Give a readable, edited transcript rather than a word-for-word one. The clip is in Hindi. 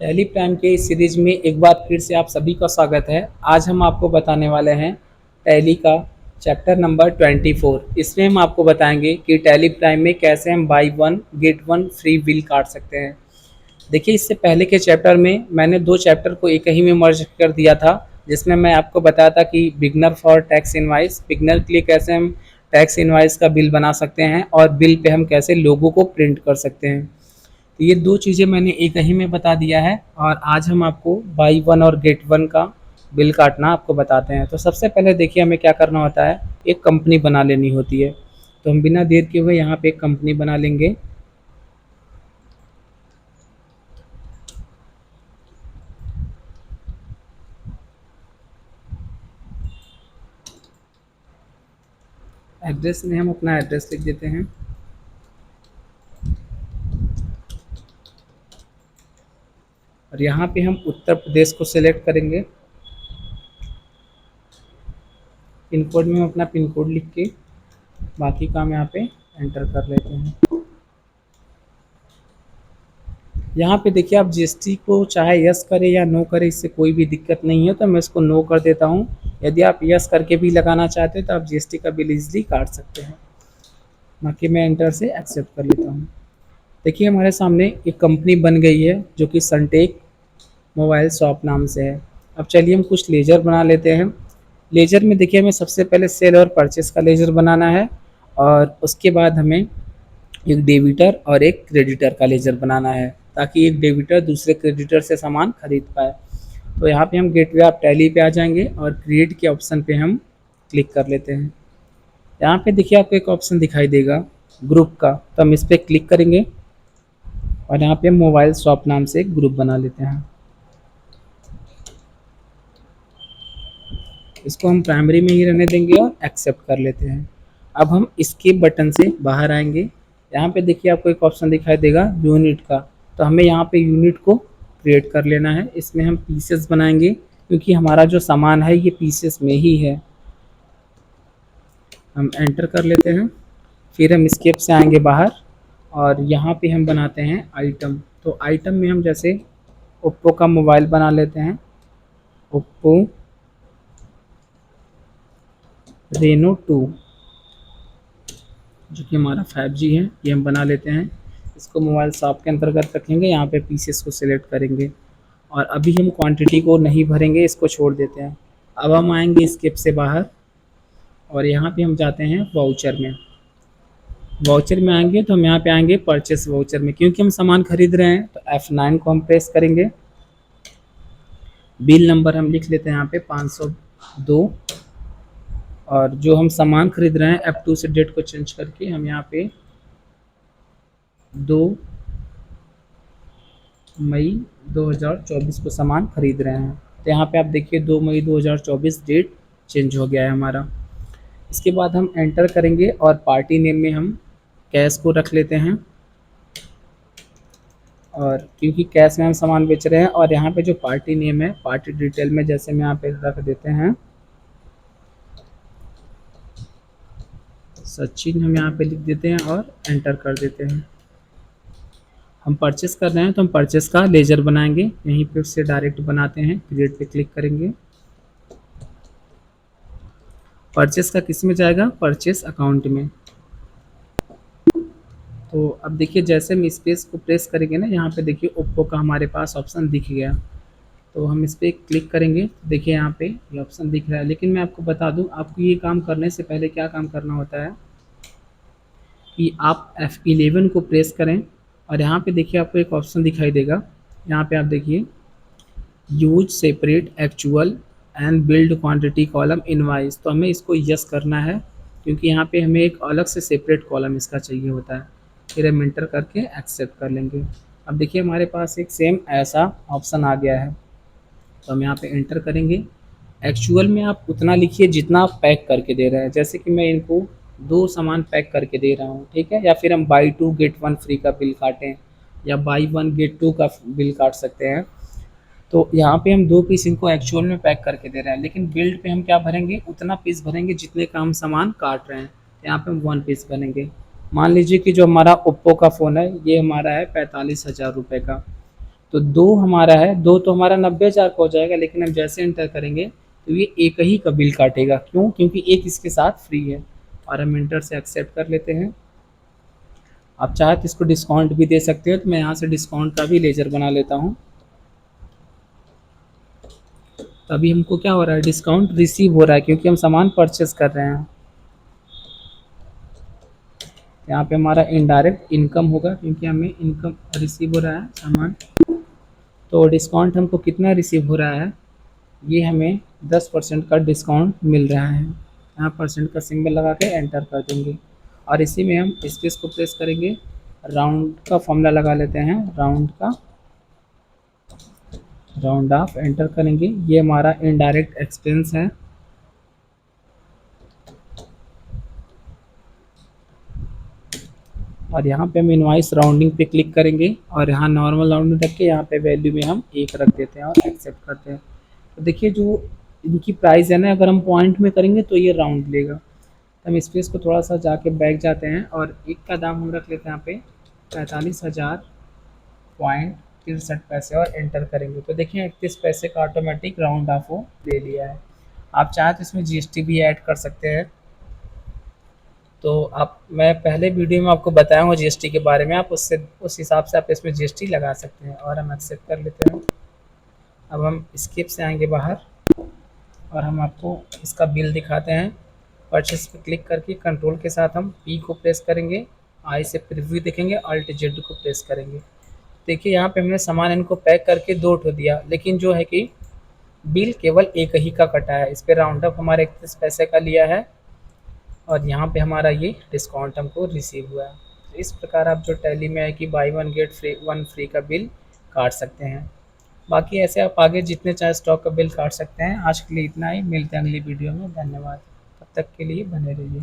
टैली प्राइम के इस सीरीज में एक बार फिर से आप सभी का स्वागत है। आज हम आपको बताने वाले हैं टैली का चैप्टर नंबर 24। इसमें हम आपको बताएंगे कि टैली प्राइम में कैसे हम by one get one free bill काट सकते हैं। देखिए, इससे पहले के चैप्टर में मैंने दो चैप्टर को एक ही में मर्ज कर दिया था, जिसमें मैं आपको बताया था कि beginner for tax invoice, beginner के लिए कैसे हम टैक्स इनवाइस का बिल बना सकते हैं और बिल पे हम कैसे लोगों को प्रिंट कर सकते हैं। तो ये दो चीज़ें मैंने एक ही में बता दिया है और आज हम आपको बाई वन और गेट वन का बिल काटना आपको बताते हैं। तो सबसे पहले देखिए, हमें क्या करना होता है, एक कंपनी बना लेनी होती है। तो हम बिना देर किए हुए यहाँ पे एक कंपनी बना लेंगे। एड्रेस में हम अपना एड्रेस लिख देते हैं और यहाँ पे हम उत्तर प्रदेश को सिलेक्ट करेंगे। पिन कोड में हम अपना पिन कोड लिख के बाकी काम यहाँ पे एंटर कर लेते हैं। यहाँ पे देखिए, आप जीएसटी को चाहे यस करें या नो करें, इससे कोई भी दिक्कत नहीं है, तो मैं इसको नो कर देता हूँ। यदि आप यस करके भी लगाना चाहते हैं तो आप जीएसटी का बिल इजीली काट सकते हैं। बाकी मैं एंटर से एक्सेप्ट कर लेता हूँ। देखिए, हमारे सामने एक कंपनी बन गई है जो कि सनटेक मोबाइल शॉप नाम से है। अब चलिए हम कुछ लेजर बना लेते हैं। लेजर में देखिए, हमें सबसे पहले सेल और परचेस का लेजर बनाना है और उसके बाद हमें एक डेबिटर और एक क्रेडिटर का लेजर बनाना है, ताकि एक डेबिटर दूसरे क्रेडिटर से सामान खरीद पाए। तो यहाँ पे हम गेटवे ऑफ टैली पे आ जाएंगे और क्रिएट के ऑप्शन पे हम क्लिक कर लेते हैं। यहाँ पे देखिए, आपको एक ऑप्शन दिखाई देगा ग्रुप का, तो हम इस पर क्लिक करेंगे और यहाँ पे हम मोबाइल शॉप नाम से एक ग्रुप बना लेते हैं। इसको हम प्राइमरी में ही रहने देंगे और एक्सेप्ट कर लेते हैं। अब हम इसके बटन से बाहर आएंगे। यहाँ पे देखिए, आपको एक ऑप्शन दिखाई देगा यूनिट का, तो हमें यहाँ पे यूनिट को क्रिएट कर लेना है। इसमें हम पीसेस बनाएंगे क्योंकि हमारा जो सामान है ये पीसेस में ही है। हम एंटर कर लेते हैं, फिर हम स्केप से आएंगे बाहर और यहाँ पे हम बनाते हैं आइटम। तो आइटम में हम जैसे ओप्पो का मोबाइल बना लेते हैं, ओप्पो रेनो 2, जो कि हमारा 5G है, ये हम बना लेते हैं। इसको मोबाइल शॉप के अंतर्गत रखेंगे, यहाँ पे पीसेस को सिलेक्ट करेंगे और अभी हम क्वांटिटी को नहीं भरेंगे, इसको छोड़ देते हैं। अब हम आएंगे स्किप से बाहर और यहाँ पे हम जाते हैं वाउचर में। वाउचर में आएंगे तो हम यहाँ पे आएंगे परचेस वाउचर में, क्योंकि हम सामान खरीद रहे हैं तो F9 को हम प्रेस करेंगे। बिल नंबर हम लिख लेते हैं यहाँ पे 502 और जो हम सामान खरीद रहे हैं F2 से डेट को चेंज करके हम यहाँ पे 2 मई 2024 को सामान खरीद रहे हैं। तो यहाँ पे आप देखिए 2 मई 2024 डेट चेंज हो गया है हमारा। इसके बाद हम एंटर करेंगे और पार्टी नेम में हम कैश को रख लेते हैं, और क्योंकि कैश में हम सामान बेच रहे हैं। और यहाँ पे जो पार्टी नेम है, पार्टी डिटेल में जैसे हम यहाँ पे रख देते हैं सचिन, हम यहाँ पे लिख देते हैं और एंटर कर देते हैं। हम परचेस कर रहे हैं तो हम परचेस का लेजर बनाएंगे, यहीं पे से डायरेक्ट बनाते हैं। क्रिएट पे क्लिक करेंगे। परचेस का किस में जाएगा, परचेस अकाउंट में। तो अब देखिए, जैसे हम स्पेस को प्रेस करेंगे ना, यहाँ पे देखिए ओप्पो का हमारे पास ऑप्शन दिख गया। तो हम इस पर क्लिक करेंगे, देखिए यहाँ पे ये ऑप्शन दिख रहा है। लेकिन मैं आपको बता दूँ, आपको ये काम करने से पहले क्या काम करना होता है कि आप F11 को प्रेस करें और यहाँ पे देखिए आपको एक ऑप्शन दिखाई देगा। यहाँ पे आप देखिए use separate actual and build quantity column invoice, तो हमें इसको यस करना है क्योंकि यहाँ पे हमें एक अलग से सेपरेट कॉलम इसका चाहिए होता है। फिर हम एंटर करके एक्सेप्ट कर लेंगे। अब देखिए, हमारे पास एक सेम ऐसा ऑप्शन आ गया है, तो हम यहाँ पे एंटर करेंगे। एक्चुअल में आप उतना लिखिए जितना आप पैक करके दे रहे हैं, जैसे कि मैं इनको 2 सामान पैक करके दे रहा हूँ, ठीक है। या फिर हम बाई 2 गेट 1 फ्री का बिल काटें या बाई 1 गेट 2 का बिल काट सकते हैं। तो यहाँ पे हम 2 पीस इनको एक्चुअल में पैक करके दे रहे हैं, लेकिन बिल्ड पे हम क्या भरेंगे, उतना पीस भरेंगे जितने का हम सामान काट रहे हैं। यहाँ पे हम 1 पीस भरेंगे। मान लीजिए कि जो हमारा ओप्पो का फ़ोन है ये हमारा है 45,000 रुपये का, तो 2 हमारा है, 2 तो हमारा 90,000 का हो जाएगा, लेकिन हम जैसे एंटर करेंगे तो ये एक ही का बिल काटेगा। क्यों? क्योंकि एक इसके साथ फ्री है। और हम एंटर से एक्सेप्ट कर लेते हैं। आप चाहे तो इसको डिस्काउंट भी दे सकते हो, तो मैं यहाँ से डिस्काउंट का भी लेजर बना लेता हूँ। तो अभी हमको क्या हो रहा है, डिस्काउंट रिसीव हो रहा है क्योंकि हम सामान परचेस कर रहे हैं। यहाँ पे हमारा इनडायरेक्ट इनकम होगा क्योंकि हमें इनकम रिसीव हो रहा है सामान। तो डिस्काउंट हमको कितना रिसीव हो रहा है, ये हमें 10% का डिस्काउंट मिल रहा है। यहाँ परसेंट का सिंबल लगा के एंटर कर देंगे और इसी में हम स्पेस को प्रेस करेंगे। राउंड का फॉर्मूला लगा लेते हैं, राउंड का, राउंड ऑफ एंटर करेंगे। ये हमारा इनडायरेक्ट एक्सपेंस है। और यहाँ पे हम इनवाइस राउंडिंग पे क्लिक करेंगे और यहाँ नॉर्मल राउंडिंग रख के यहाँ पे वैल्यू में हम 1 रख देते हैं और एक्सेप्ट करते हैं। तो देखिए जो इनकी प्राइस है ना, अगर हम पॉइंट में करेंगे तो ये राउंड लेगा। तो हम स्पेस को थोड़ा सा जाके बैक जाते हैं और एक का दाम हम रख लेते हैं यहाँ पे 45,000.63 और एंटर करेंगे। तो देखिए 31 पैसे का ऑटोमेटिक राउंड ऑफ वो ले लिया है। आप चाहें तो इसमें जीएसटी भी ऐड कर सकते हैं। तो आप, मैं पहले वीडियो में आपको बताया हूँ जीएसटी के बारे में, आप उससे उस हिसाब से आप इसमें जीएसटी लगा सकते हैं। और हम एक्सेप्ट कर लेते हैं। अब हम स्किप से आएंगे बाहर और हम आपको इसका बिल दिखाते हैं। परचेस पे क्लिक करके कंट्रोल के साथ हम पी को प्रेस करेंगे, आई से प्रीव्यू देखेंगे, अल्ट जेड को प्रेस करेंगे। देखिए यहाँ पे हमने सामान इनको पैक करके 2 ठो दिया, लेकिन जो है कि बिल केवल एक ही का कटा है। इस पर राउंड अप हमारे 31 पैसे का लिया है और यहाँ पे हमारा ये डिस्काउंट हमको रिसीव हुआ है। तो इस प्रकार आप जो टैली में है कि बाई 1 गेट फ्री 1 फ्री का बिल काट सकते हैं। बाकी ऐसे आप आगे जितने चाहे स्टॉक का बिल काट सकते हैं। आज के लिए इतना ही, मिलते हैं अगली वीडियो में। धन्यवाद, तब तक के लिए बने रहिए।